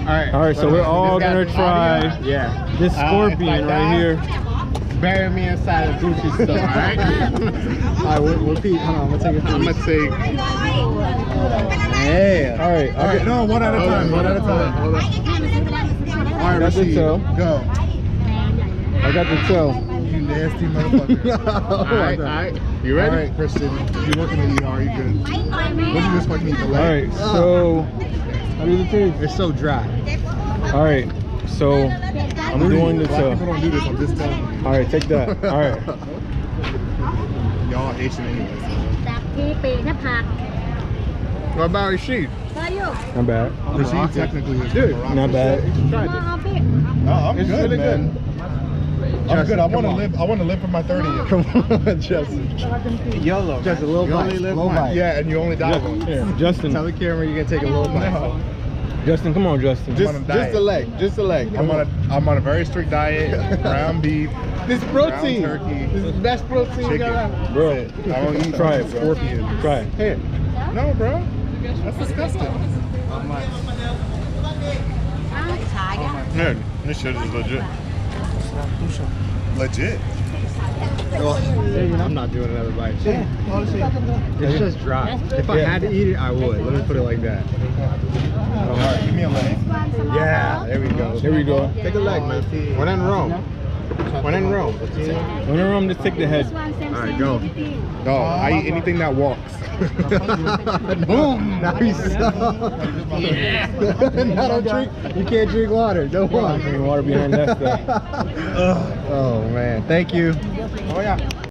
All right, so we're all gonna try this scorpion right here. Bury me inside a Gucci store, alright? Alright, we'll Pete. Hold on, I'm gonna take it. I'm gonna take. Yeah. All right. No, one at a time. One at a time. Hold on. All right, Got the Rashid, toe. go. I got the tail. You nasty motherfucker. Alright. You ready? All right, Christian. You're working the ER. You good? What you just fucking eat the leg? Alright, so how does it taste? It's so dry. Alright, so I'm doing the Black tail. people don't do this. I'm just telling you. Alright, take that. Alright. Y'all Asian anyway. จากที่ปีนผัก What about Rashid? ก็อยู่ Not bad. Rashid technically is Dude, Moroccan. Not bad. Try อ๋อ this. พี่ Oh, I'm It's good, really man. I'm good. I Justin, want to come on. live. I want to live for my 30th. Come on, Justin. YOLO. Just a little You bite. only live Little once. bite. Yeah, and you only die once. Here, Justin. Tell the camera you're gonna take a little bite. No. Justin, come on, Justin. Just- on a diet. Just a leg. Just a leg. I'm on a very strict diet. Ground beef. This protein. Ground turkey. This is the best protein you Chicken. got. Bro, I don't eat try it, bro. scorpion. Try it. Here. No, bro. That's disgusting. Man, this shit is legit. Legit. I'm not doing another bite. It's just dry. If I had to eat it, I would. Let me put it like that. All right, give me a leg. Yeah, there we go. There we go. Take a leg, man. When in Rome. When in Rome. When in Rome, just take the head. Alright, go. No, I eat anything that walks. Boom! Nice. Now don't drink. You can't drink water. Don't Drinking water behind that stuff. Oh man, thank you. Oh yeah.